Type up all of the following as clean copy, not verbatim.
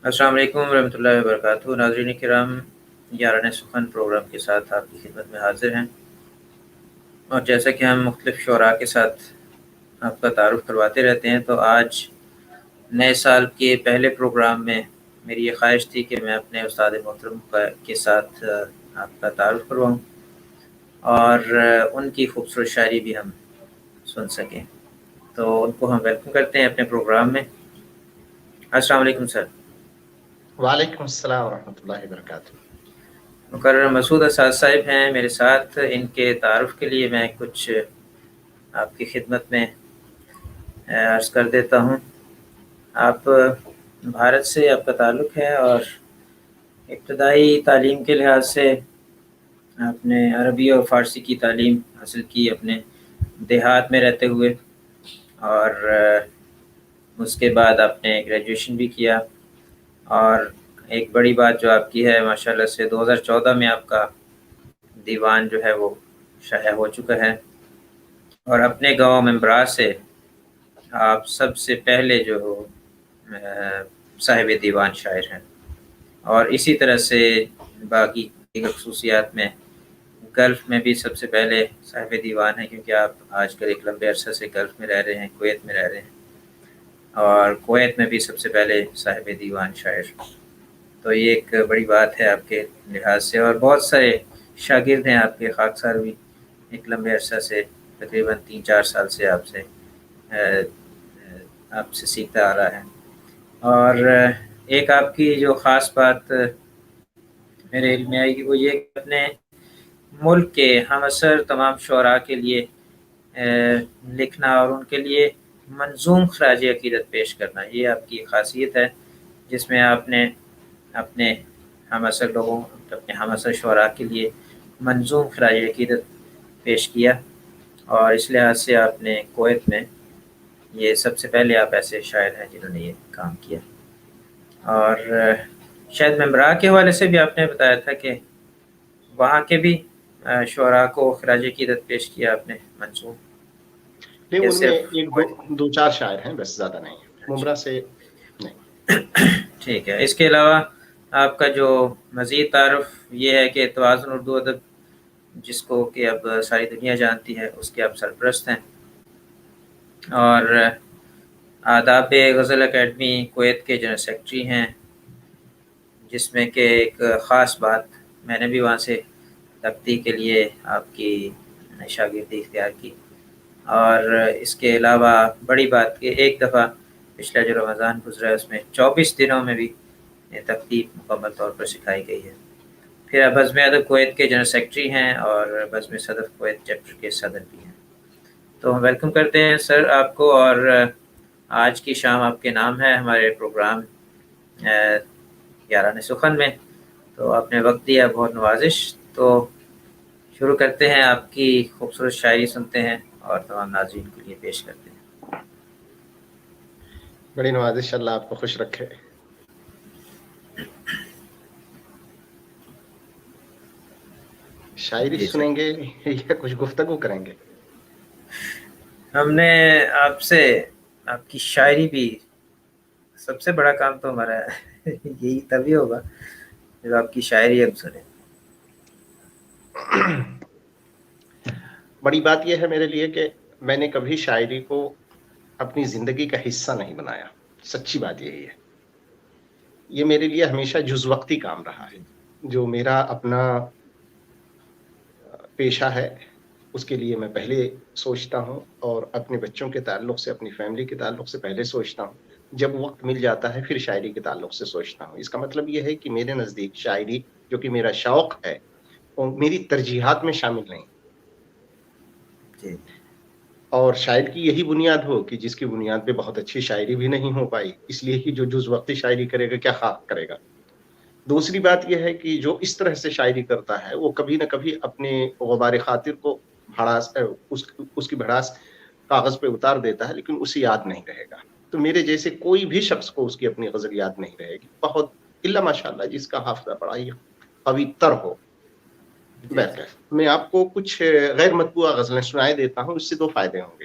السلام علیکم ورحمۃ اللہ وبرکاتہ۔ ناظرین کرام، یاران سخن پروگرام کے ساتھ آپ کی خدمت میں حاضر ہیں، اور جیسا کہ ہم مختلف شعراء کے ساتھ آپ کا تعارف کرواتے رہتے ہیں، تو آج نئے سال کے پہلے پروگرام میں میری یہ خواہش تھی کہ میں اپنے استاد محترم کے ساتھ آپ کا تعارف کرواؤں اور ان کی خوبصورت شاعری بھی ہم سن سکیں۔ تو ان کو ہم ویلکم کرتے ہیں اپنے پروگرام میں۔ السلام علیکم سر۔ وعلیکم السلام ورحمۃ اللہ وبرکاتہ۔ مقرر مسعود اسد صاحب ہیں میرے ساتھ، ان کے تعارف کے لیے میں کچھ آپ کی خدمت میں عرض کر دیتا ہوں۔ آپ بھارت سے آپ کا تعلق ہے، اور ابتدائی تعلیم کے لحاظ سے آپ نے عربی اور فارسی کی تعلیم حاصل کی اپنے دیہات میں رہتے ہوئے، اور اس کے بعد آپ نے گریجویشن بھی کیا، اور ایک بڑی بات جو آپ کی ہے ماشاءاللہ سے 2014 میں آپ کا دیوان جو ہے وہ شائع ہو چکا ہے، اور اپنے گاؤں ممبرا سے آپ سب سے پہلے جو صاحب دیوان شاعر ہیں، اور اسی طرح سے باقی دیگر خصوصیات میں گلف میں بھی سب سے پہلے صاحب دیوان ہیں، کیونکہ آپ آج کل ایک لمبے عرصے سے گلف میں رہ رہے ہیں، کویت میں رہ رہے ہیں، اور کویت میں بھی سب سے پہلے صاحب دیوان شاعر۔ تو یہ ایک بڑی بات ہے آپ کے لحاظ سے، اور بہت سارے شاگرد ہیں آپ کے، خاکسار بھی ایک لمبے عرصہ سے تقریباً 3-4 سال سے آپ سے سیکھتا آ رہا ہے۔ اور ایک آپ کی جو خاص بات میرے علم میں آئی کہ وہ یہ کہ اپنے ملک کے ہم اثر تمام شعراء کے لیے لکھنا اور ان کے لیے منظوم خراج عقیدت پیش کرنا، یہ آپ کی خاصیت ہے، جس میں آپ نے اپنے ہم اثر لوگوں، اپنے ہم اثر شعراء کے لیے منظوم خراج عقیدت پیش کیا، اور اس لحاظ سے آپ نے کویت میں یہ سب سے پہلے آپ ایسے شاعر ہیں جنہوں نے یہ کام کیا۔ اور شاید ممبرا کے حوالے سے بھی آپ نے بتایا تھا کہ وہاں کے بھی شعراء کو خراج عقیدت پیش کیا آپ نے منظوم، نہیں، یا ان میں صرف ایک دو چار شاعر ہیں، بس زیادہ نہیں ہیں، ممبرا سے نہیں۔ ٹھیک ہے۔ اس کے علاوہ آپ کا جو مزید تعارف یہ ہے کہ توازن اردو ادب، جس کو کہ اب ساری دنیا جانتی ہے، اس کے آپ سرپرست ہیں، اور آداب غزل اکیڈمی کویت کے جنرل سیکرٹری ہیں، جس میں کہ ایک خاص بات میں نے بھی وہاں سے تختی کے لیے آپ کی شاگردی اختیار کی، اور اس کے علاوہ بڑی بات کہ ایک دفعہ پچھلا جو رمضان گزرا ہے اس میں 24 دنوں میں بھی تختی مکمل طور پر سکھائی گئی ہے۔ پھر آپ بزم ادب کویت کے جنرل سیکرٹری ہیں، اور بزم صدف کویت چیپٹر کے صدر بھی ہیں۔ تو ہم ویلکم کرتے ہیں سر آپ کو، اور آج کی شام آپ کے نام ہے ہمارے پروگرام یاران سخن میں، تو آپ نے وقت دیا، بہت نوازش۔ تو شروع کرتے ہیں، آپ کی خوبصورت شاعری سنتے ہیں اور تمام ناظرین کے لیے پیش کرتے ہیں۔ بڑی نوازش، اللہ آپ کو خوش رکھے۔ شاعری جی سر، سنیں گے یا کچھ گفتگو کریں گے؟ ہم نے آپ سے آپ کی شاعری بھی، سب سے بڑا کام تو ہمارا یہی تبھی ہوگا جب آپ کی شاعری ہم سنیں۔ بڑی بات یہ ہے میرے لیے کہ میں نے کبھی شاعری کو اپنی زندگی کا حصہ نہیں بنایا، سچی بات یہی ہے۔ یہ میرے لیے ہمیشہ جز وقتی کام رہا ہے۔ جو میرا اپنا پیشہ ہے اس کے لیے میں پہلے سوچتا ہوں، اور اپنے بچوں کے تعلق سے، اپنی فیملی کے تعلق سے پہلے سوچتا ہوں۔ جب وقت مل جاتا ہے پھر شاعری کے تعلق سے سوچتا ہوں۔ اس کا مطلب یہ ہے کہ میرے نزدیک شاعری، جو کہ میرا شوق ہے، اور میری ترجیحات میں شامل نہیں، جی اور شاید کی یہی بنیاد ہو کہ جس کی بنیاد پہ بہت اچھی شاعری بھی نہیں ہو پائی، اس لیے کہ جو جز وقتی شاعری کرے گا کیا خاک کرے گا۔ دوسری بات یہ ہے کہ جو اس طرح سے شاعری کرتا ہے وہ کبھی نہ کبھی اپنے غبار خاطر کو اس کی بھڑاس کاغذ پہ اتار دیتا ہے، لیکن اسے یاد نہیں رہے گا۔ تو میرے جیسے کوئی بھی شخص کو اس کی اپنی غزل یاد نہیں رہے گی، بہت الا ماشاء اللہ جس کا حافظہ بڑا ہی قوی تر ہو۔ جی جی بہرکیف میں آپ کو کچھ غیر مطبوعہ غزلیں سنائے دیتا ہوں، اس سے دو فائدے ہوں گے۔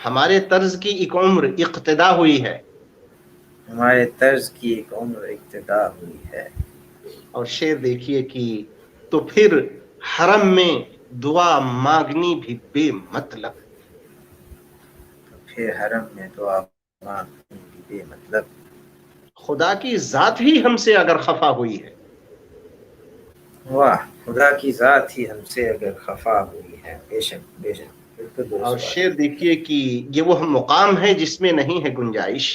ہمارے طرز کی ایک عمر اقتدا ہوئی ہے، ہمارے طرز کی ایک عمر ابتدا ہوئی ہے، اور شعر دیکھیے کہ تو پھر حرم میں دعا مانگنی بھی بے مطلب، پھر حرم میں دعا مانگنی بھی بے مطلب، خدا کی ذات ہی ہم سے اگر خفا ہوئی ہے، واہ خدا کی ذات ہی ہم سے اگر خفا ہوئی ہے، بے شک بے شک، بالکل اور درست بات شعر ہے۔ دیکھیے کہ یہ وہ مقام ہے جس میں نہیں ہے گنجائش،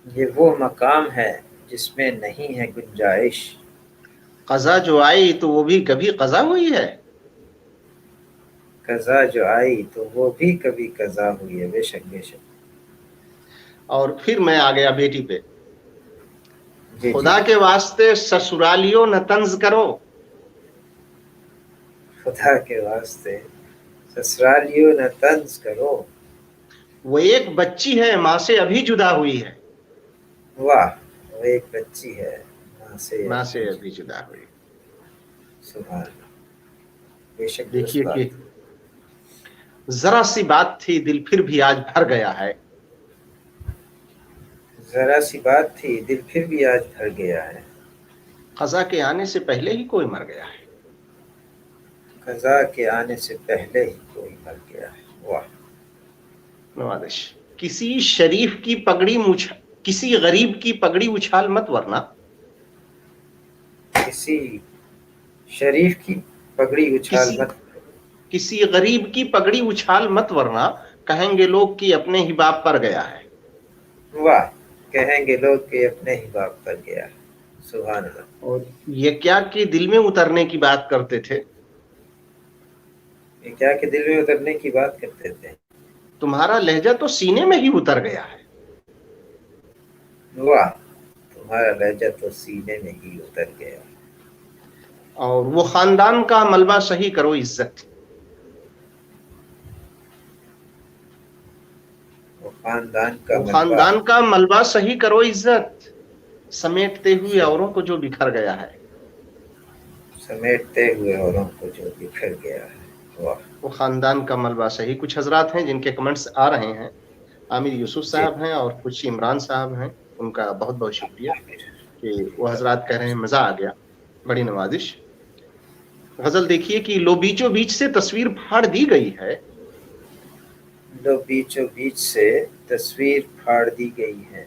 یہ وہ مقام ہے جس میں نہیں ہے گنجائش، قضا جو آئی تو وہ بھی کبھی قضا ہوئی ہے، قضا جو آئی تو وہ بھی کبھی قضا ہوئی ہے، بے شک بے شک۔ اور پھر میں آ گیا بیٹی پہ، جی جی، خدا کے واسطے سسرالیوں نہ طنز کرو، خدا کے واسطے سسرالیوں نہ طنز کرو، وہ ایک بچی ہے ماں سے ابھی جدا ہوئی ہے، واہ وہ ایک بچی ہے ماں سے ابھی جدا ہوئی، سبحان اللہ، بے شک درست دیکھیے بات۔ کہ ذرا سی بات تھی دل پھر بھی آج بھر گیا ہے، ذرا سی بات تھی دل پھر بھی آج بھر گیا ہے، قضا کے آنے سے پہلے ہی کوئی مر گیا ہے، قضا کے آنے سے پہلے ہی کوئی مر گیا ہے، واہ نوازش کسی شریف کی پگڑی کسی غریب کی پگڑی اچھال مت ورنہ، کسی شریف کی پگڑی اچھال کسی مت، کسی غریب کی پگڑی اچھال مت ورنہ، کہیں گے لوگ کہ اپنے ہی باپ پر گیا ہے، واہ کہیں گے لوگ کہ اپنے ہی باپ پر گیا ہے، سبحان اللہ۔ اور یہ کیا کہ دل میں اترنے کی بات کرتے تھے، یہ کیا کہ دل میں اترنے کی بات کرتے تھے، تمہارا لہجہ تو سینے میں ہی اتر گیا ہے، واہ تمہارا لہجہ تو سینے میں ہی اتر گیا، اور وہ خاندان کا ملبہ صحیح کرو عزت، وہ خاندان کا وہ ملبہ خاندان کا ملبہ صحیح کرو عزت، سمیٹتے ہوئے اوروں کو جو بکھر گیا ہے، سمیٹتے ہوئے اوروں کو جو بکھر گیا ہے، واہ وہ خاندان کا ملبہ صحیح۔ کچھ حضرات ہیں جن کے کمنٹس آ رہے ہیں، عامر یوسف جی صاحب ہیں اور کچھ عمران صاحب ہیں، ان کا بہت بہت شکریہ کہ وہ حضرات کہہ رہے ہیں مزہ آ گیا، بڑی نوازش۔ غزل دیکھیے کہ لو بیچو بیچ سے تصویر پھاڑ دی گئی ہے، لو بیچو بیچ سے تصویر پھاڑ دی گئی ہے،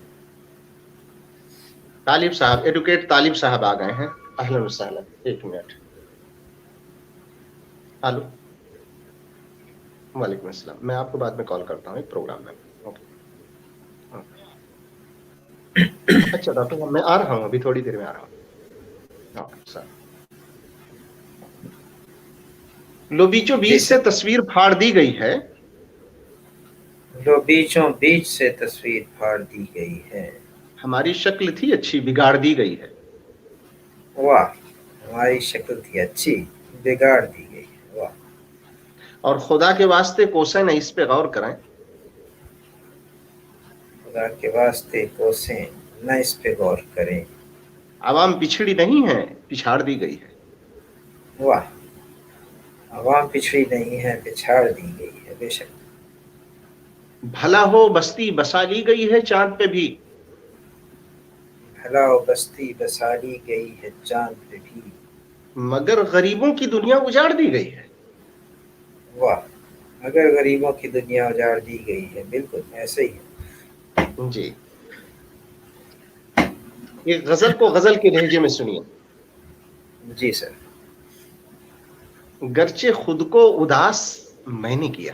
طالب صاحب ایڈوکیٹ طالب صاحب آ گئے ہیں، اہلا وسہلا، ایک منٹ، ہلو، وعلیکم السلام، میں آپ کو بعد میں کال کرتا ہوں ایک پروگرام میں، اوکے، اچھا ڈاکٹر صاحب میں آ رہا ہوں، ابھی تھوڑی دیر میں آ رہا ہوں، اوکے سر۔ لو بیچو جی بیچ سے سر۔ تصویر پھاڑ دی گئی ہے، لو بیچوں بیچ سے تصویر پھاڑ دی گئی ہے، ہماری شکل تھی اچھی بگاڑ دی گئی ہے، واہ ہماری شکل تھی اچھی بگاڑ دی گئی ہے، واہ اور خدا کے واسطے کوسے نہ اس پہ غور کریں، خدا کے واسطے کوسیں نہ اس پہ غور کریں، عوام پچھڑی نہیں ہے پچھاڑ دی گئی ہے، واہ عوام پچھڑی نہیں ہے پچھاڑ دی گئی ہے، بے شک بھلا ہو بستی بسا لی گئی ہے چاند پہ بھی، بھلا و بستی بسا لی گئی ہے چاند پہ بھی، مگر غریبوں کی دنیا اجاڑ دی گئی ہے، واہ اگر غریبوں کی دنیا اجاڑ دی گئی ہے، بالکل ایسے ہی ہے، جی۔ ایک غزل کو غزل کے لہجے میں سنیے، جی سر۔ گرچہ خود کو اداس میں نے کیا،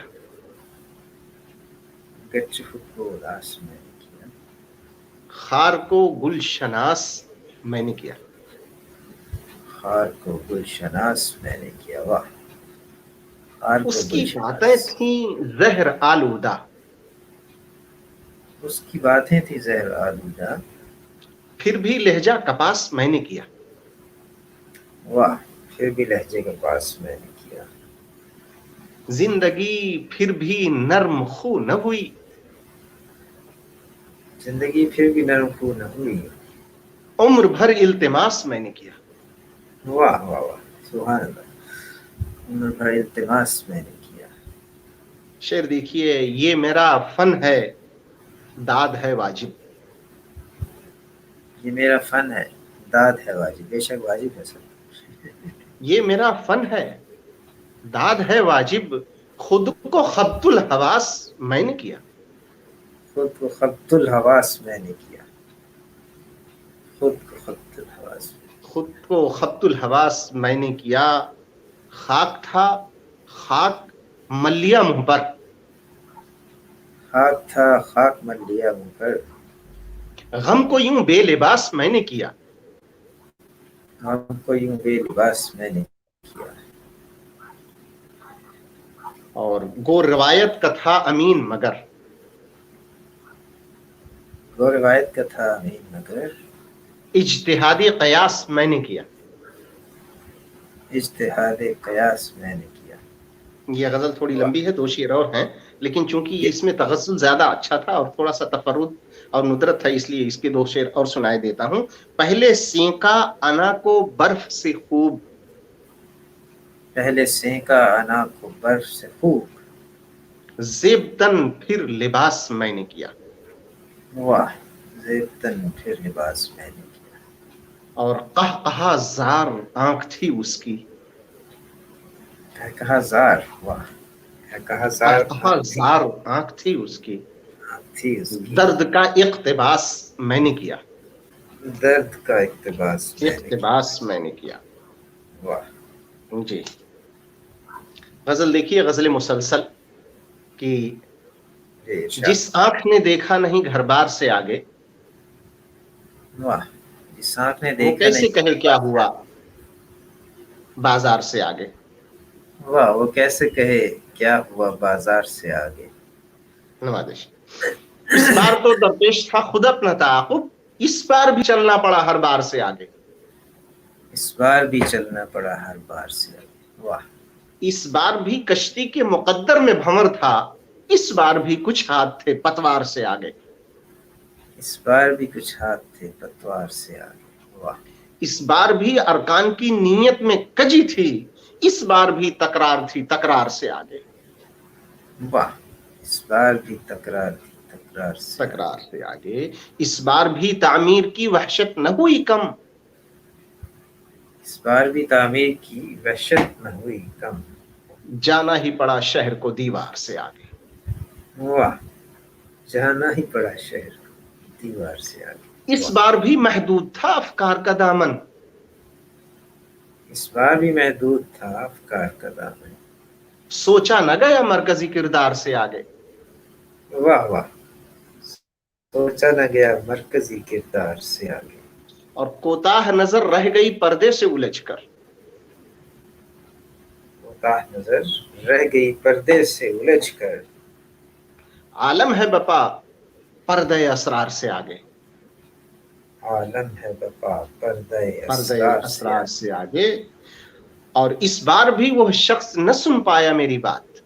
گرچہ خود کو اداس میں نے کیا، خار کو گل شناس میں نے کیا، خار کو گل شناس میں نے کیا، واہ خار کو اس گل کی شناس، باتیں تھیں زہر آلودہ، اس کی باتیں تھی زہر آلودہ، پھر بھی لہجہ کپاس میں نے کیا، واہ پھر بھی لہجے کے پاس میں نے کیا، زندگی پھر بھی نرم خو نہ ہوئی، زندگی پھر بھی نرم خو نہ ہوئی، عمر بھر التماس میں نے کیا، واہ واہ واہ سبحان اللہ، عمر بھر التماس میں نے کیا، شعر دیکھیے، یہ میرا فن ہے، داد ہے واجب. یہ میرا فن ہے، داد ہے واجب. بے شک واجب ہے سر. یہ میرا فن ہے، داد ہے واجب، خود کو خبط الحواس میں نے کیا. خود کو خبط الحواس میں نے کیا. خود کو خبط الحواس. خود کو خبط الحواس میں نے کیا، خاک تھا خاک ملیا منہ پر. خاک تھا خاک مل لیا منہ پر. غم کو یوں بے لباس میں نے کیا. ہم کو یوں بے لباس میں نے کیا. اور گو روایت کا تھا امین مگر. وہ روایت کا تھا امین مگر. اجتہادی قیاس میں نے کیا. اجتہاد قیاس میں نے کیا. یہ غزل تھوڑی واہ. لمبی ہے، 2 شعر اور ہیں، لیکن چونکہ اس میں تغزل زیادہ اچھا تھا اور تھوڑا سا تفرد اور ندرت تھا، اس لیے اس کے 2 شعر اور سنائے دیتا ہوں. پہلے سینکا انا کو برف سے خوب. پہلے سینکا انا کو برف سے خوب. زیبتن پھر لباس میں نے کیا. واہ. زیبتن پھر لباس میں نے کیا. اور قہقہا زار آنکھ تھی اس کی. کہا زار. واہ. کہا زار قہقہا زار آنکھ تھی اس کی. تھی اس کی. درد کا اقتباس میں نے کیا. درد کا اقتباس میں نے کیا. اقتباس میں نے کیا. واہ. جی. غزل دیکھیے، غزل مسلسل کی. جی ارشاد. جس آنکھ نے دیکھا نہیں گھر بار سے آگے. واہ. جس آنکھ نے وہ دیکھا کیسے نہیں. کہے کیا ہوا بازار سے آگے. واہ. وہ کیسے کہے کیا ہوا بازار سے آگے. نوازش. اس بار تو درپیش تھا خود اپنا تعاقب، اس بار بھی چلنا پڑا ہر بار سے آگے. اس بار بھی چلنا پڑا ہر بار سے آگے. واہ. اس بار بھی کشتی کے مقدر میں بھنور تھا، اس بار بھی کچھ ہاتھ تھے پتوار سے آگے. اس بار بھی کچھ ہاتھ تھے پتوار سے آگے. واہ. اس بار بھی ارکان کی نیت میں کجی تھی، اس بار بھی تکرار تھی تکرار سے آگے. واہ. اس بار بھی تکرار تھی تکرار سے آگے. تکرار سے آگے. اس بار بھی تعمیر کی وحشت نہ ہوئی کم، اس بار بھی تعمیر کی وحشت نہ ہوئی کم. جانا ہی پڑا شہر کو دیوار سے آگے. واہ. جانا ہی پڑا شہر کو دیوار سے آگے. اس واہ. بار بھی محدود تھا افکار کا دامن، اس بار بھی محدود تھا افکار کا دامن. سوچا نہ گیا مرکزی کردار سے آگے. واہ واہ. سوچا نہ گیا مرکزی کردار سے آگے. اور کوتاہ نظر رہ گئی پردے سے الجھ کر، کوتاہ نظر رہ گئی پردے سے الجھ کر. عالم ہے بپا پردے اسرار سے آگے. عالم ہے بپا پردے پردے اسرار سے اسرار آگے. سے آگے. اور اس بار بھی وہ شخص نہ سن پایا میری بات،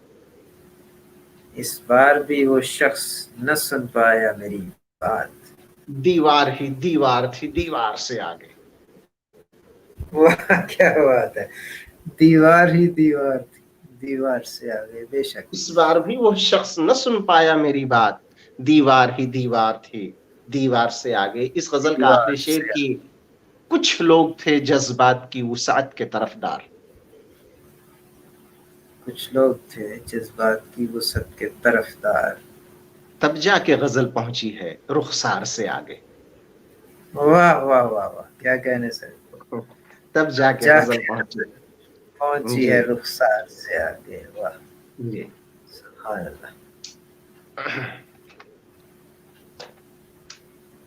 اس بار بھی وہ شخص نہ سن پایا میری بات. دیوار ہی دیوار تھی دیوار سے آگے. واہ کیا بات ہے. دیوار ہی دیوار تھی دیوار سے آگے. بے شک. اس بار بھی وہ شخص نہ سن پایا میری بات، دیوار ہی دیوار تھی دیوار سے آگے. اس غزل کا آخری دیوار شعر سے کی کچھ لوگ تھے جذبات کی وسعت کے طرفدار، کچھ لوگ تھے جذبات کی وسعت کے طرفدار. تب جا کے غزل پہنچی ہے رخسار سے آگے. واہ واہ واہ واہ کیا کہنے سر. تب جا کے جا غزل کے پہنچی. پہنچی جی ہے رخسار سے آگے. واہ. جی. سبحان اللہ.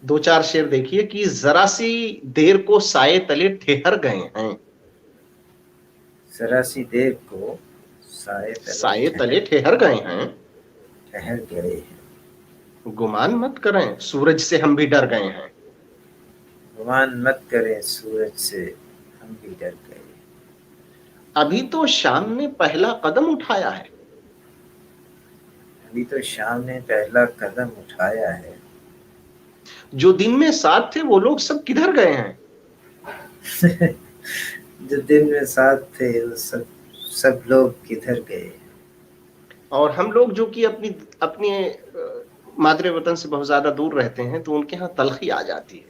2-4 شعر دیکھیے کہ ذرا سی دیر کو سائے تلے ٹھہر گئے ہیں، ذرا سی دیر کو سائے تلے ٹھہر گئے ہیں. ٹھہر گئے ہیں. گمان مت کریں سورج سے ہم بھی ڈر گئے ہیں، گمان مت کریں سورج سے ہم بھی ڈر گئے. ابھی تو شام نے پہلا قدم اٹھایا ہے، ابھی تو شام نے پہلا قدم اٹھایا ہے. جو دن میں ساتھ تھے وہ لوگ سب کدھر گئے ہیں، جو دن میں ساتھ تھے وہ سب لوگ کدھر گئے. اور ہم لوگ جو کہ اپنی مادر وطن سے بہت زیادہ دور رہتے ہیں تو ان کے ہاں تلخی آ جاتی ہے.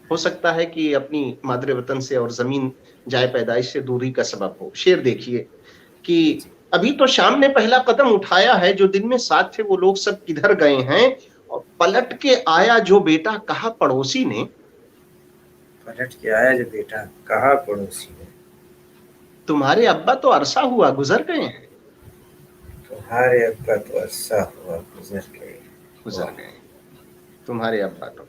ہو سکتا ہے کہ اپنی مادر وطن سے اور زمین جائے پیدائش سے دوری کا سبب ہو. شعر دیکھیے کہ جی ابھی تو شام نے پہلا قدم اٹھایا ہے، جو دن میں ساتھ تھے وہ لوگ سب کدھر گئے ہیں، اور پلٹ کے آیا جو بیٹا کہا پڑوسی نے، پلٹ کے آیا جو بیٹا کہا پڑوسی نے، تمہارے ابا تو عرصہ ہوا گزر گئے ہیں. تمہارے ابا تو عرصہ ہوا گزر گئے. گزر واہ. گئے تمہارے ابا تو.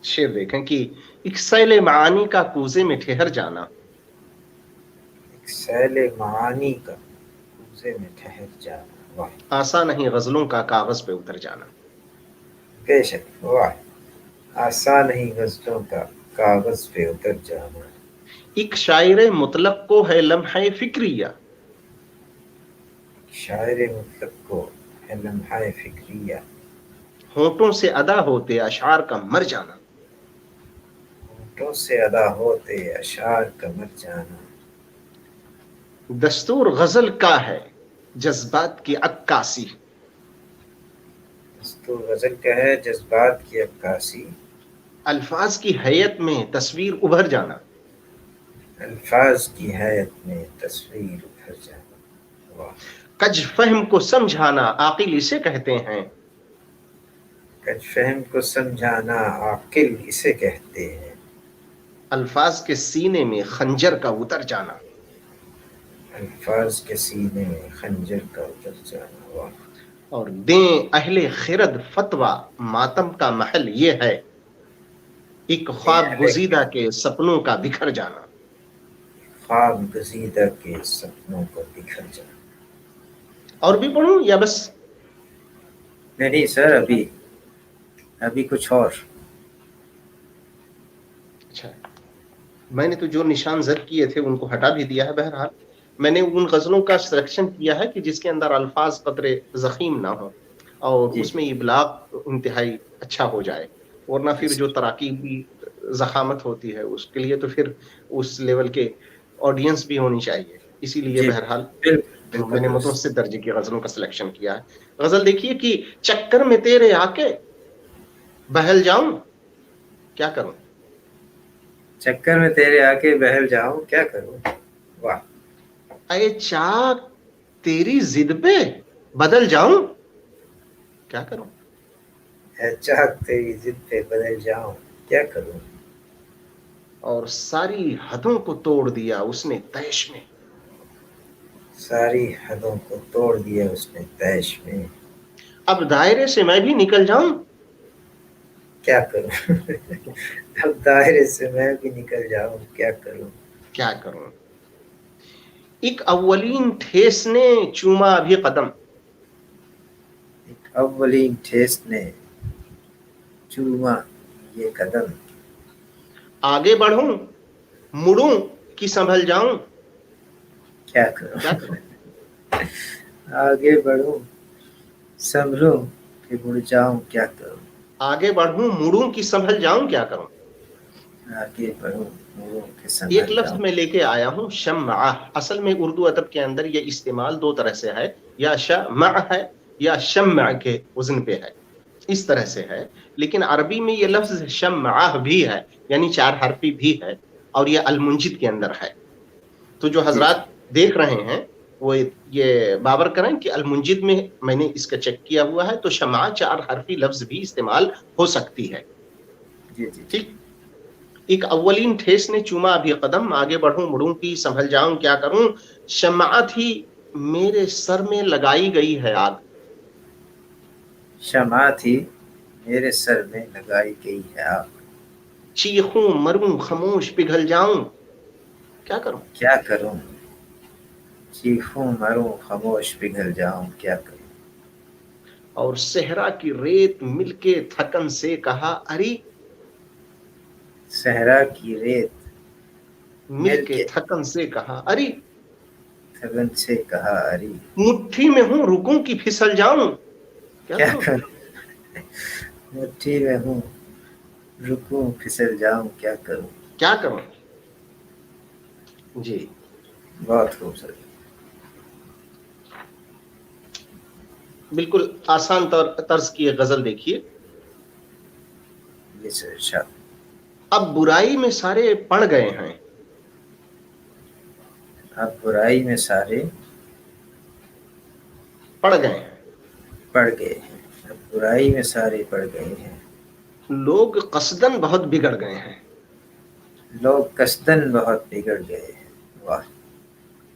شعر دیکھیں کہ ایک سیل معانی کا کوزے میں ٹھہر جانا، ایک سیل معانی کا کوزے میں ٹھہر جانا. واہ آسان نہیں غزلوں کا کاغذ پہ اتر جانا. بے شک. واہ. آسان نہیں غزلوں کا کاغذ پہ اتر جانا. ایک شاعر مطلق کو ہے لمحہ فکریہ، شاعر مطلق کو ہے لمحہ فکریہ، ہونٹوں سے ادا ہوتے اشعار کا مر جانا. ہونٹوں سے ادا ہوتے اشعار کا مر جانا. دستور غزل کا ہے جذبات کی عکاسی، دستور غزل کا ہے جذبات کی عکاسی، الفاظ کی حیت میں تصویر ابھر جانا. الفاظ کی حیت میں تصویر ابھر جانا. واہ. کج فہم کو سمجھانا عاقل اسے کہتے ہیں، کج فہم کو سمجھانا عاقل اسے کہتے ہیں. الفاظ کے سینے میں خنجر کا اتر جانا. الفاظ کے سینے میں خنجر کا اتر جانا. واہ. اور دیں اہل خرد فتویٰ ماتم کا محل یہ ہے، ایک خواب گزیدہ کے سپنوں کا بکھر جانا. خواب گزیدہ کے سپنوں کو بکھر جانا. اور بھی پڑھوں یا بس؟ نہیں سر، ابھی کچھ اور. اچھا، میں نے تو جو نشان زد کیے تھے ان کو ہٹا بھی دیا ہے. بہرحال میں نے ان غزلوں کا سلیکشن کیا ہے کہ جس کے اندر الفاظ قدرے ضخیم نہ ہوں اور جی اس میں ابلاغ انتہائی اچھا ہو جائے، ورنہ پھر جو تراکیبی ضخامت ہوتی ہے اس کے لیے تو پھر اس لیول کے آڈینس بھی ہونی چاہیے. اسی لیے جی بہرحال میں بالکل نے درست. متوسط درجے کی غزلوں کا سلیکشن کیا ہے. غزل دیکھیے کہ چکر میں تیرے آ کے بہل جاؤں کیا کروں، چکر میں تیرے آ کے بہل جاؤں کیا کروں. واہ. اے چاک تیری ضد پہ بدل جاؤں کیا کروں. اے چاک تیری ضد پہ بدل جاؤں کیا کروں. اور ساری حدوں کو توڑ دیا اس نے تیش میں، ساری حدوں کو توڑ دیا اس نے تیش میں. اب دائرے سے میں بھی نکل جاؤں کیا کروں. اب دائرے سے میں بھی نکل جاؤں کیا کروں. کیا کروں. ایک اولین ٹھیس نے چوما ابھی قدم، ایک اولین ٹھیس نے چوما یہ قدم. آگے بڑھوں مڑوں کہ سنبھل جاؤں کیا کیا کروں. کروں. آگے بڑھوں سنبھلوں کہ مڑ جاؤں کیا کروں. آگے بڑھوں مڑوں کہ سنبھل جاؤں کیا کروں. آگے بڑھوں مڑوں کہ ایک سنبھل لفظ جاؤں. میں لے کے آیا ہوں شمعہ. اصل میں اردو ادب کے اندر یہ استعمال دو طرح سے ہے، یا شمع ہے یا شمع کے وزن پہ ہے، اس طرح سے ہے. لیکن عربی میں یہ لفظ شمعہ بھی ہے، یعنی چار حرفی بھی ہے، اور یہ المنجد کے اندر ہے. تو جو جی حضرات دیکھ رہے ہیں وہ یہ باور کریں کہ المنجد میں نے اس کا چیک کیا ہوا ہے، تو شمع چار حرفی لفظ بھی استعمال ہو سکتی ہے. جی جی. ٹھیک. ایک اولین ٹھیس نے چوما ابھی قدم، آگے بڑھوں مڑوں کی سنبھل جاؤں کیا کروں. شمع تھی میرے سر میں لگائی گئی ہے آگ، شمع تھی میرے سر میں لگائی گئی ہے آگ. چیخوں مروں خاموش پگھل جاؤں کیا کروں. کیا کروں. چیخوں مروں خاموش پگھل جاؤں کیا کروں. اور صحرا کی ریت مل کے تھکن سے کہا اری، صحرا کی ریت مل کے تھکن سے کہا اری، تھکن سے کہا اری. مٹھی میں ہوں رکوں کی پھسل جاؤں کیا کروں. مٹھی میں ہوں رکوں پھسل جاؤں کیا کروں. کیا کروں. جی بہت خوبصورت. بالکل آسان طرز کی ایک غزل دیکھیے. جی سر ارشاد. اب برائی میں سارے پڑ گئے ہیں. اب برائی میں سارے پڑ گئے ہیں. پڑ گئے ہیں. اب برائی میں سارے پڑ گئے ہیں. لوگ قصدن بہت بگڑ گئے ہیں. لوگ قصدن بہت بگڑ گئے ہیں. واہ.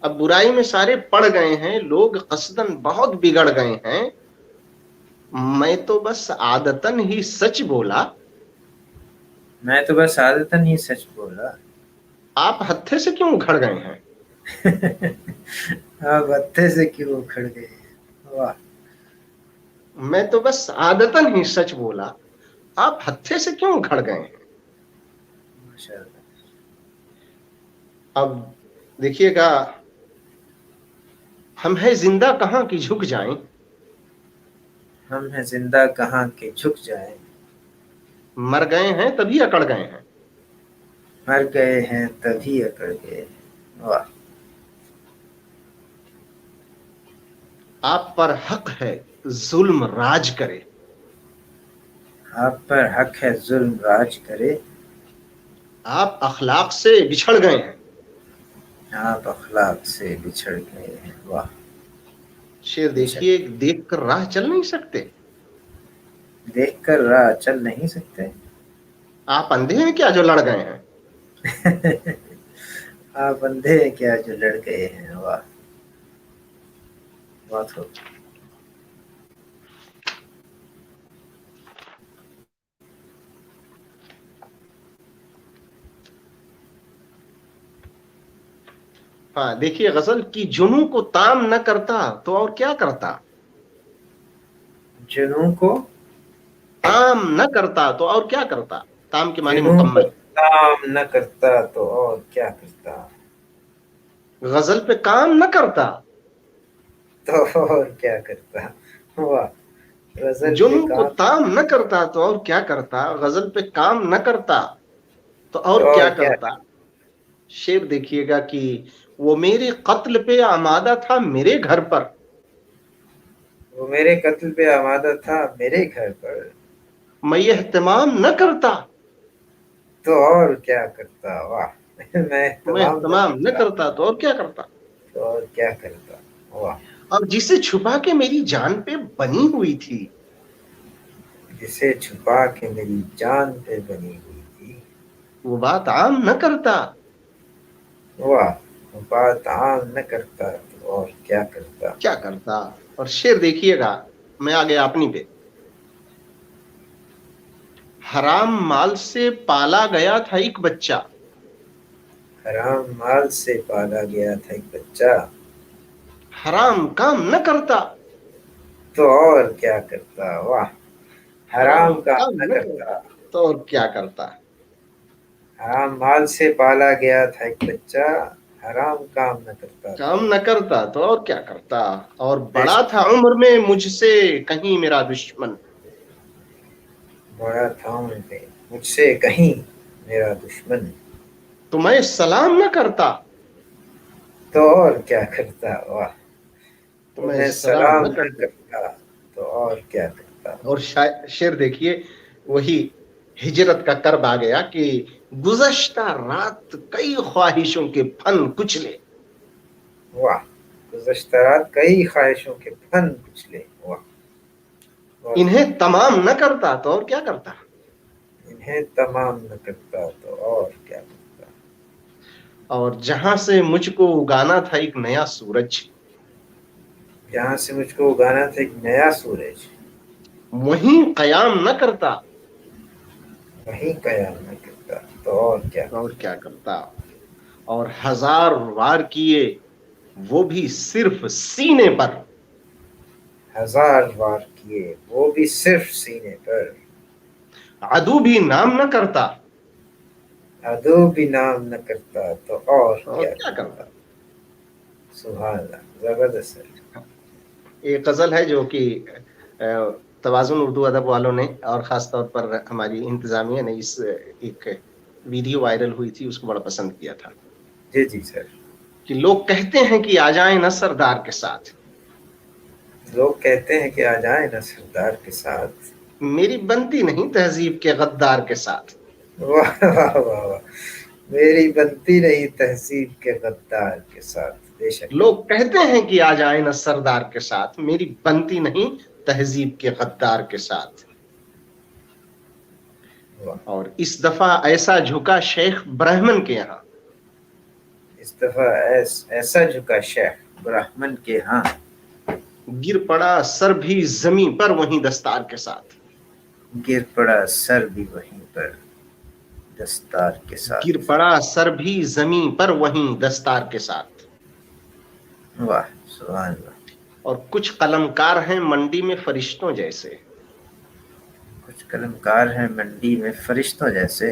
اب برائی میں سارے پڑ گئے ہیں، لوگ قصدن بہت بگڑ گئے ہیں. میں تو بس عادتن ہی سچ بولا. میں تو بس عادتاً ہی سچ بولا. آپ ہتھے سے کیوں اکھڑ گئے ہیں؟ آپ ہتھے سے کیوں اکھڑ گئے ہیں. واہ. میں تو بس عادتن ہی سچ بولا، آپ ہتھے سے کیوں اکھڑ گئے ہیں؟ ماشاء اللہ. اب دیکھیے گا، ہم ہے زندہ کہاں کی جھک جائیں. ہم ہیں زندہ کہاں کے جھک جائیں. مر گئے ہیں تبھی اکڑ گئے ہیں. مر گئے ہیں تبھی اکڑ گئے ہیں. واہ. آپ پر حق ہے ظلم راج کرے. آپ پر حق ہے ظلم راج کرے. آپ اخلاق سے بچھڑ گئے ہیں. آپ اخلاق سے بچھڑ گئے ہیں. واہ. شعر بے دیکھیے، شک. دیکھ کر راہ چل نہیں سکتے. دیکھ کر راہ چل نہیں سکتے. آپ اندھے ہیں کیا جو لڑ گئے ہیں. آپ اندھے ہیں کیا جو لڑ گئے ہیں. واہ. بہت خوب. ہاں دیکھیے غزل کی جنوں کو تام نہ کرتا تو اور کیا کرتا. جنوں کو تام نہ کرتا تو اور کیا کرتا. تام کے معنی جنوں کو مکمل. کام نہ کرتا تو اور کیا کرتا. غزل پہ کام نہ کرتا تو اور کیا کرتا. واہ. غزل پہ جنوں کو کام تام نہ کرتا تو اور کیا کرتا. غزل پہ کام نہ کرتا تو تو اور اور کیا کیا. کرتا. شعر دیکھیے گا کہ وہ میرے قتل پہ آمادہ تھا میرے گھر پر. وہ میرے قتل پہ آمادہ تھا میرے گھر پر. میں یہ اہتمام نہ کرتا تو اور کیا کرتا. واہ. میں میں اہتمام نہ اہتمام نہ کرتا کرتا تو اور کیا کرتا. تو اور کیا کرتا. واہ. اور جسے چھپا کے میری جان پہ بنی ہوئی تھی. جسے چھپا کے میری جان پہ بنی ہوئی تھی. وہ بات عام نہ کرتا واہ. وہ بات عام نہ کرتا تو اور کیا کرتا. کیا کرتا. اور شعر دیکھیے گا، میں آگے اپنی پہ. حرام مال سے پالا گیا تھا ایک بچہ. حرام مال سے پالا گیا تھا ایک بچہ. حرام کام نہ کرتا تو اور کیا کرتا. واہ. حرام حرام کام کام نہ نہ کرتا. کرتا تو اور کیا کرتا. حرام مال سے پالا گیا تھا ایک بچہ. حرام کام نہ کرتا تو کام نہ کرتا تو اور کیا کرتا. اور بے بڑا شک. تھا عمر میں مجھ سے کہیں میرا دشمن. بڑا تھا عمر میں مجھ سے کہیں میرا دشمن. تو میں سلام نہ کرتا تو اور کیا کرتا. واہ. تو تو میں میں سلام سلام نہ نہ کرتا. کرتا تو اور کیا کرتا. اور شعر دیکھیے، وہی ہجرت کا کرب آ گیا کہ گزشتہ رات کئی خواہشوں کے پھن کچلے. واہ. گزشتہ رات کئی خواہشوں کے پھن کچلے. واہ. بہت خوب. انہیں تمام نہ کرتا تو اور کیا کرتا. انہیں تمام نہ کرتا تو اور کیا کرتا. اور جہاں سے مجھ کو اگانا تھا ایک نیا سورج. جہاں سے مجھ کو اگانا تھا ایک نیا سورج. وہیں قیام نہ کرتا وہیں قیام نہ کرتا تو اور کیا تو اور کرتا. کیا کرتا. اور ہزار وار کیے وہ بھی صرف سینے پر. ہزار وار کیے وہ بھی صرف سینے پر. عدو بھی نام نہ کرتا عدو بھی نام نہ کرتا تو اور تو اور کیا کیا کرتا. کرتا. سبحان اللہ. زبردست ہے. ایک غزل ہے جو کہ توازن اردو ادب والوں نے اور خاص طور پر ہماری انتظامیہ نے اس ایک ویڈیو وائرل ہوئی تھی اس کو بڑا پسند کیا تھا. جی جی سر. کہ لوگ کہتے ہیں کہ آ جائیں نا سردار کے ساتھ, لوگ کہتے ہیں کہ آ جائیں نا سردار کے ساتھ, میری بنتی نہیں تہذیب کے غدار کے ساتھ. واہ واہ واہ واہ, میری بنتی نہیں تہذیب کے غدار کے ساتھ. بے شک. لوگ کہتے ہیں کہ آ جائیں نا سردار کے ساتھ, میری بنتی نہیں تہذیب کے غدار کے ساتھ. واہ. اور اس دفعہ ایسا جھکا شیخ برہمن کے یہاں, اس دفعہ ایسا جھکا شیخ برہمن کے ہاں, گر پڑا سر بھی زمیں پر وہیں دستار کے ساتھ. گر پڑا سر بھی وہیں پر دستار کے ساتھ. گر پڑا سر بھی زمیں پر وہیں دستار کے ساتھ. واہ سبحان اللہ. اور کچھ قلمکار ہیں منڈی میں فرشتوں جیسے, کچھ قلمکار ہیں منڈی میں فرشتوں جیسے,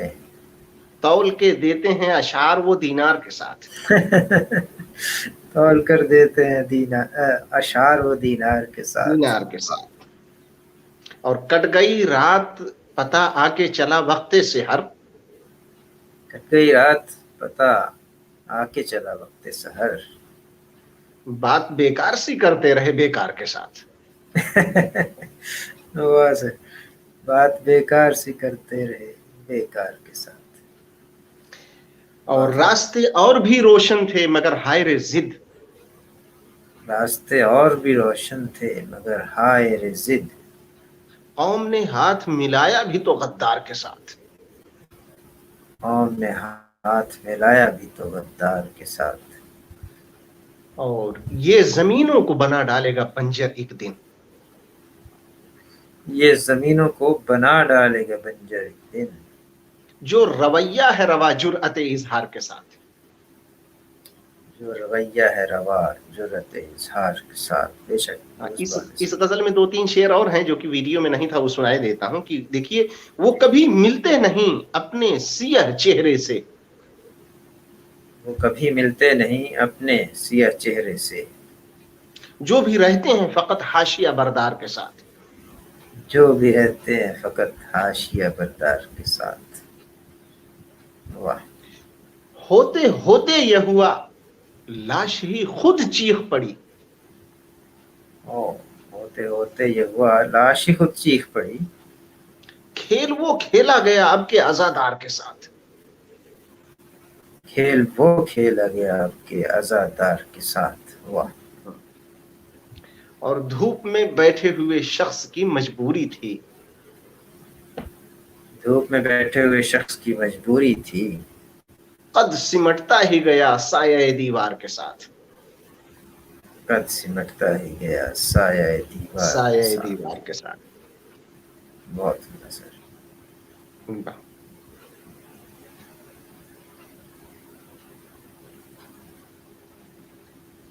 تول کے دیتے ہیں اشعار وہ دینار کے ساتھ. تول کر دیتے ہیں اشعار و دینار کے ساتھ. دینار کے ساتھ. اور کٹ گئی رات پتہ آ کے چلا وقت سحر, کٹ گئی رات پتہ آ کے چلا وقت سحر. بات بیکار سی کرتے رہے بیکار کے ساتھ. واہ سر, بات بیکار سی کرتے رہے بیکار کے ساتھ. اور راستے اور بھی روشن تھے مگر ہائے رے ضد, راستے اور بھی روشن تھے مگر ہائے رے ضد. قوم نے ہاتھ ملایا بھی تو غدار کے ساتھ. قوم نے ہاتھ ملایا بھی تو غدار کے ساتھ. اور یہ زمینوں کو بنا ڈالے گا بنجر ایک دن, یہ زمینوں کو بنا ڈالے گا بنجر ایک دن. جو رویہ ہے روا جرأت اظہار کے ساتھ. جو رویہ ہے روا جرأت اظہار کے ساتھ. بے شک. اس غزل میں 2-3 شعر اور ہیں جو کہ ویڈیو میں نہیں تھا, وہ سنائے دیتا ہوں. کہ دیکھیے, وہ کبھی ملتے نہیں اپنے سیاہ چہرے سے, وہ کبھی ملتے نہیں اپنے سیاہ چہرے سے, جو بھی رہتے ہیں فقط حاشیہ بردار کے ساتھ. جو بھی رہتے ہیں فقط حاشیہ بردار کے ساتھ. واہ. ہوتے ہوتے یہ ہوا لاش ہی خود چیخ پڑی, ہوتے ہوتے یہ ہوا لاش ہی خود چیخ پڑی. کھیل وہ کھیلا گیا اب کے عزادار کے ساتھ. کھیل وہ کھیلا گیا اب کے عزادار کے ساتھ. واہ. اور دھوپ میں بیٹھے ہوئے شخص کی مجبوری تھی, دھوپ میں بیٹھے ہوئے شخص کی مجبوری تھی. قد سمٹتا ہی گیا سایہ دیوار کے ساتھ. قد سمٹتا ہی گیا سایہ دیوار کے سایہ ساتھ. دیوار کے ساتھ. بہت اچھا سر.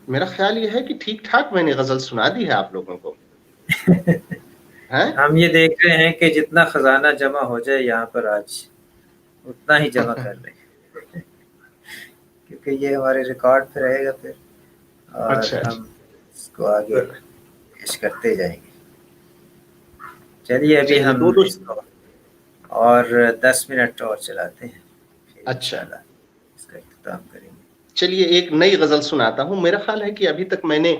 میرا خیال یہ ہے کہ ٹھیک ٹھاک میں نے غزل سنا دی ہے آپ لوگوں کو. ہم یہ دیکھ رہے ہیں کہ جتنا خزانہ جمع ہو جائے یہاں پر آج اتنا ہی جمع کر لیں, کیونکہ یہ ہمارے ریکارڈ پہ رہے گا پھر, اور ہم اس کو آگے پیش کرتے جائیں گے. چلیے ابھی ہم اس کو اور 10 منٹ اور چلاتے ہیں, اچھا اس کا اختتام کریں گے. چلیے ایک نئی غزل سناتا ہوں. میرا خیال ہے کہ ابھی تک میں نے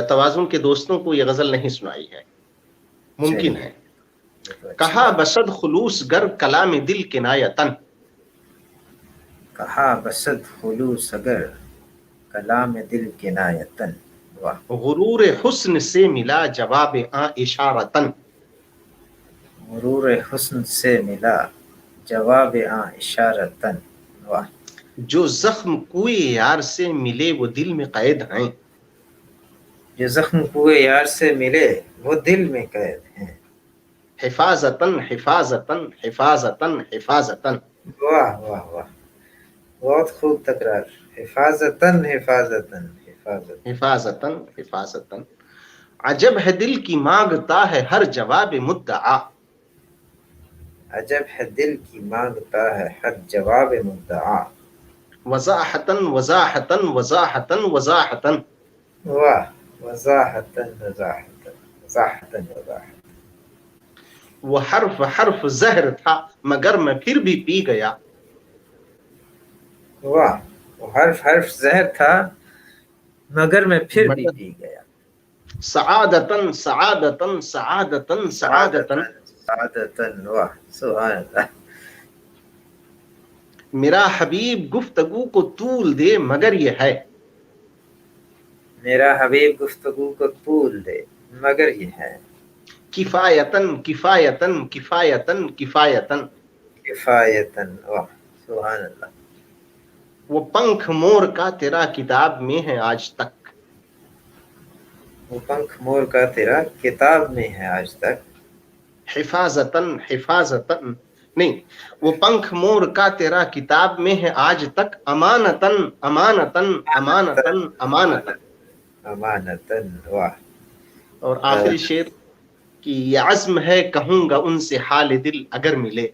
توازن کے دوستوں کو یہ غزل نہیں سنائی ہے, ممکن ہے. کہا بسد خلوص گر کلام دل کنایتن, کہا بسد خلوص اگر کلام دل کنایتن. واہ. غرور حسن سے ملا جواب آں اشارتن, غرور حسن سے ملا جواب آں اشارتن. واہ. جو زخم کوئے یار سے ملے وہ دل میں قید ہیں, جو زخم کوئے یار سے ملے وہ دل میں قید ہیں. حفاظتن حفاظتن حفاظتن حفاظتن. واہ واہ واہ, بہت خوب تکرار. حفاظتن حفاظتن حفاظتن حفاظتن حفاظتن. عجب ہے دل کی مانگتا ہے ہر جواب مدعا, عجب ہے دل کی مانگتا ہے ہر جواب مدعا. وضاحتن وضاحتن وضاحتن وضاحتن. واہ. وضاحتن وضاحتن وضاحتن وضاحتن. وہ حرف حرف زہر تھا مگر میں پھر بھی پی گیا, واہ. وہ حرف حرف زہر تھا مگر میں پھر بھی مگر پی گیا. سعادتن سعادتن سعادتن سعادتن. سعادتن، واہ سبحان اللہ. میرا حبیب گفتگو کو طول دے مگر یہ ہے. میرا حبیب گفتگو کو طول دے مگر یہ ہے. کفایتن کفایتن کفایتن کفایتن. کفایتن، واہ سبحان اللہ. وہ پنکھ مور کا تیرا کتاب میں ہے آج تک. وہ پنکھ مور کا تیرا کتاب میں ہے آج تک. حفاظتن حفاظتن نہیں، وہ پنکھ مور کا تیرا کتاب میں ہے آج تک. امانتن امانتن امانتن امانتن. امانتن، واہ. اور آخری شعر کہ یہ عزم ہے کہوں گا ان سے حال دل اگر ملے.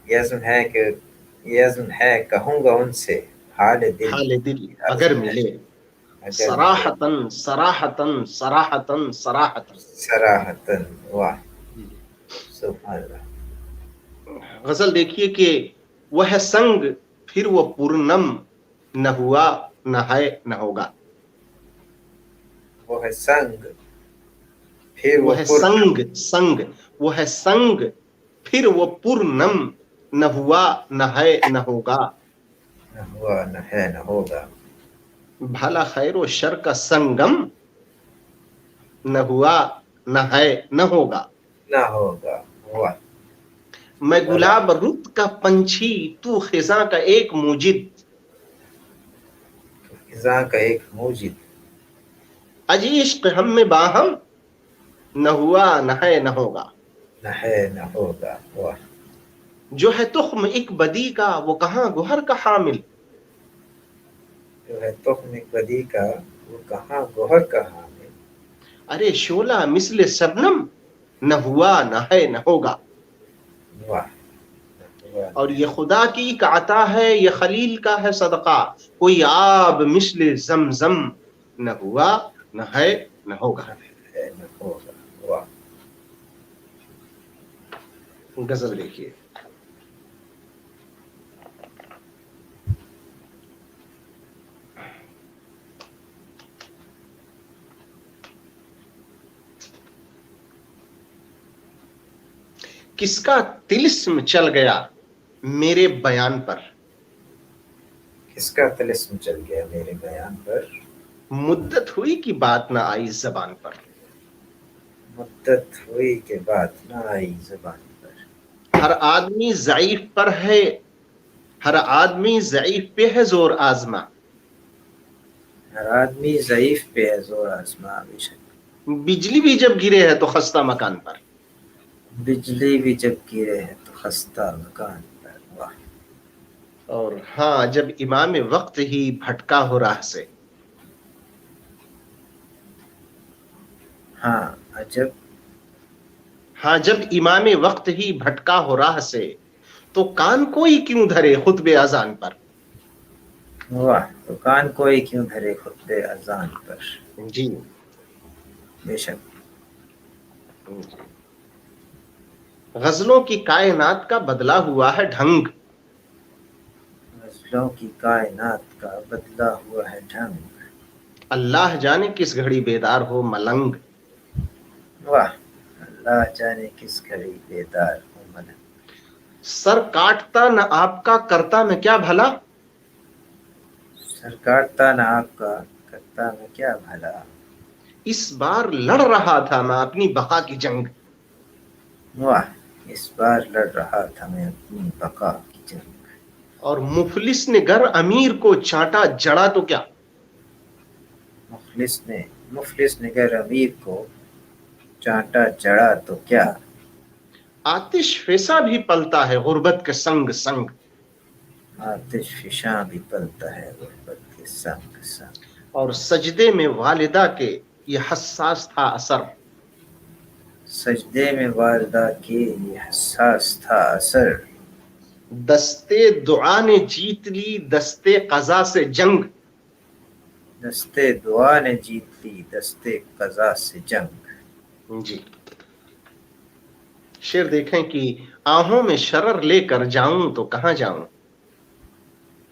یہ عزم ہے کہوں گا ان سے حال دل حال دل اگر ملے. صراحتن صراحتن صراحتن صراحتن. صراحتن، واہ سبحان اللہ. غزل دیکھیے کہ وہ ہے سنگ پھر وہ پورنم، نہ ہوا نہ ہے نہ ہوگا. وہ ہے سنگ پھر وہ ہے سنگ سنگ وہ ہے سنگ پھر وہ پورنم، نہ ہوا نہ ہے نہ ہوگا. نہ ہوا نہ ہے نہ ہوگا. بھلا خیر و شر کا سنگم، نہ ہوا نہ ہے نہ ہوگا. نہ ہوگا، واہ. میں گلاب رت کا پنچھی تو خزاں کا ایک موجد. خزاں کا ایک موجد. اجی عشق ہم میں باہم، نہ ہوا نہ ہے نہ ہوگا. نہ ہے نہ ہوگا، واہ. جو ہے تخم ایک بدی کا وہ کہاں گوہر کا حامل. جو ہے تخم ایک بدی کا وہ کہاں گوہر کا حامل. ارے شعلہ مثل شبنم، نہ ہوا نہ ہے نہ ہوگا. واہ. اور یہ خدا کی ایک عطا ہے، یہ خلیل کا ہے صدقہ. کوئی آب مثل زمزم، نہ ہوا نہ ہے نہ ہوگا. نہ ہے نہ ہوگا، واہ. غزل دیکھیے. کس کا طلسم چل گیا میرے بیان پر. کس کا طلسم چل گیا میرے بیان پر. مدت ہوئی کہ بات نہ آئی زبان پر. مدت ہوئی کہ بات نہ آئی زبان پر. ہر آدمی ضعیف پر ہے، ہر آدمی ضعیف پہ ہے زور آزما. ہر آدمی ضعیف پہ ہے زور آزما. بے شک. بجلی بھی جب گرے ہے تو خستہ مکان پر. بجلی بھی جب گرے ہے تو خستہ مکان پر، واہ. اور ہاں جب امام وقت ہی بھٹکا ہو راہ سے. ہاں عجب. ہاں جب امام وقت ہی بھٹکا ہو راہ سے، تو کان کوئی کیوں دھرے خطبے اذان پر. واہ. تو کان کوئی کیوں دھرے خطبے اذان پر. جی بے شک. غزلوں کی کائنات کا بدلا ہوا ہے ڈھنگ. غزلوں کی کائنات کا بدلا ہوا ہے ڈھنگ. اللہ جانے کس گھڑی بیدار ہو ملنگ. واہ. اللہ جانے کس گھڑی بیدار ہو ملنگ. سر کاٹتا نہ آپ کا کرتا میں کیا بھلا. سر کاٹتا نہ آپ کا کرتا میں کیا بھلا. اس بار لڑ رہا تھا میں اپنی بقا کی جنگ. واہ. اس بار لڑ رہا تھا میں اپنی بقا کی جنگ. اور مفلس نے گر امیر کو چانٹا جڑا تو کیا. مفلس نے گر امیر کو چانٹا جڑا تو کیا. آتش فیسا بھی پلتا ہے غربت کے سنگ سنگ. آتش فشاں بھی پلتا ہے غربت کے سنگ سنگ. اور سجدے میں والدہ کے یہ حساس تھا اثر. سجدے میں والدہ کے یہ حساس تھا اثر. دستے دعا نے جیت لی دستے قضا سے جنگ. دستے دعا نے جیت لی دستے قضا سے جنگ. جی شعر دیکھیں کہ آہوں میں شرر لے کر جاؤں تو کہاں جاؤں.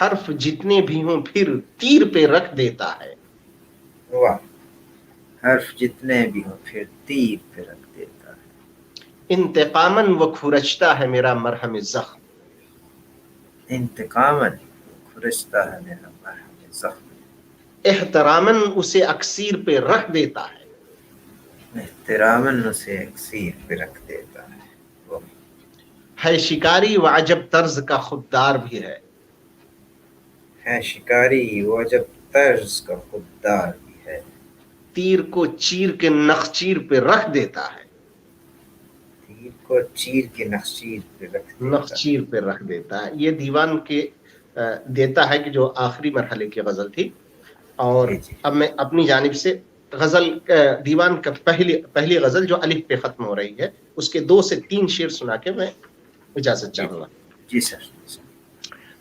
حرف جتنے بھی ہوں پھر تیر پہ رکھ دیتا ہے. واہ، حرف جتنے بھی ہوں پھر تیر پہ رکھ دیتا ہے. انتقاماً وہ کھرچتا ہے میرا مرہم زخم. انتقاماً کھرچتا ہے میرا مرہم زخم. احتراماً اسے اکسیر پہ رکھ دیتا ہے. احتراماً اسے اکسیر پہ رکھ دیتا ہے. ہے شکاری و عجب طرز کا خوددار بھی ہے. ہے شکاری وہ جب طرز کا خوددار بھی ہے. تیر کو چیر کے نخچیر پہ رکھ دیتا ہے. تیر کو چیر کے نخچیر پہ رکھ دیتا ہے. نخچیر پہ رکھ دیتا ہے. یہ دیوان کے دیتا ہے کہ جو آخری مرحلے کی غزل تھی. اور جی جی اب میں اپنی جانب سے غزل دیوان کا پہلی غزل جو الف پہ ختم ہو رہی ہے اس کے 2 سے 3 شعر سنا کے میں اجازت جی چاہوں گا. جی سر.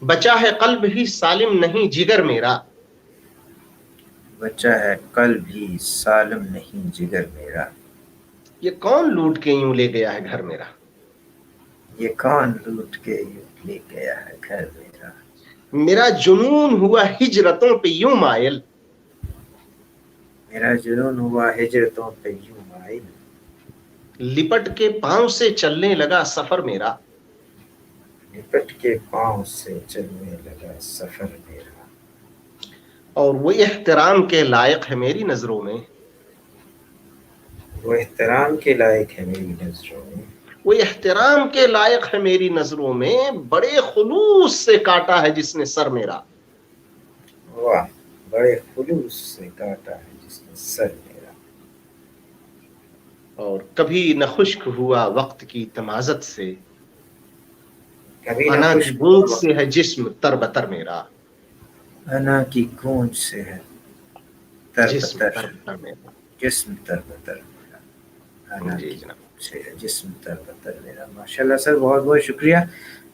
بچا ہے قلب ہی سالم نہیں جگر میرا. بچا ہے قلب ہی سالم نہیں جگر میرا. یہ کون لوٹ کے یوں لے گیا ہے گھر میرا. یہ کون لوٹ کے یوں لے گیا ہے گھر میرا. میرا جنون ہوا ہجرتوں پہ یوں مائل. میرا جنون ہوا ہجرتوں پہ یوں مائل. لپٹ کے پاؤں سے چلنے لگا سفر میرا. لپٹ کے پاؤں سے چلنے لگا سفر میرا. اور وہ احترام کے لائق ہے میری نظروں میں. وہ احترام کے لائق ہے میری نظروں میں. وہ احترام کے لائق ہے میری نظروں میں. بڑے خلوص سے کاٹا ہے جس نے سر میرا. واہ، بڑے خلوص سے کاٹا ہے جس نے سر میرا. اور کبھی نہ خشک ہوا وقت کی تمازت سے. کبھی نہ انا کی خشک بوند ہوا سے ہے جسم تر بتر میرا. انا کی گونج سے ہے تر جسم بتر. تر بتر میرا. جسم تر بتر میرا. انا جی کی جناب. گونج سے ہے جسم تر بتر میرا. ماشاءاللہ سر، بہت بہت شکریہ.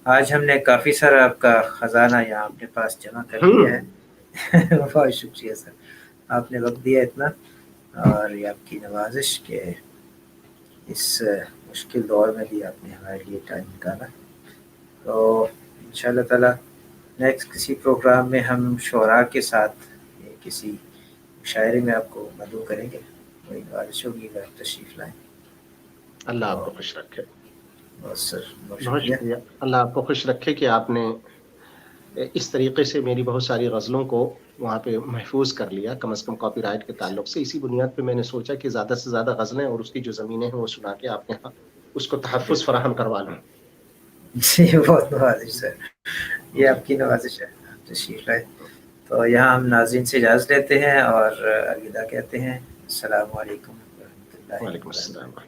آج ہم نے کافی سارا آپ کا خزانہ یہاں اپنے پاس جمع کر لیا ہے. بہت شکریہ سر، آپ نے وقت دیا اتنا، اور یہ آپ کی نوازش کہ اس مشکل دور میں بھی آپ نے ہمارے لیے ٹائم نکالا. تو انشاءاللہ تعالی نیکسٹ کسی پروگرام میں ہم شعراء کے ساتھ کسی شاعری میں آپ کو مدعو کریں گے. وہی نوازش ہوگی کہ آپ تشریف لائیں. اللہ آپ تو کو خوش رکھے. بہت سر، بہت بہت شکریہ. شکریہ. اللہ آپ کو خوش رکھے کہ آپ نے اس طریقے سے میری بہت ساری غزلوں کو وہاں پہ محفوظ کر لیا. کم از کم کاپی رائٹ کے تعلق سے اسی بنیاد پہ میں نے سوچا کہ زیادہ سے زیادہ غزلیں اور اس کی جو زمینیں ہیں وہ سنا کے آپ کے یہاں اس کو تحفظ فراہم کروا لوں. جی بہت نوازش سر، یہ آپ کی نوازش ہے. آپ تشریف لائیں. تو یہاں ہم ناظرین سے اجازت لیتے ہیں اور الوداع کہتے ہیں. السلام علیکم ورحمۃ اللہ وعلیکم وبرکاتہ. السلام.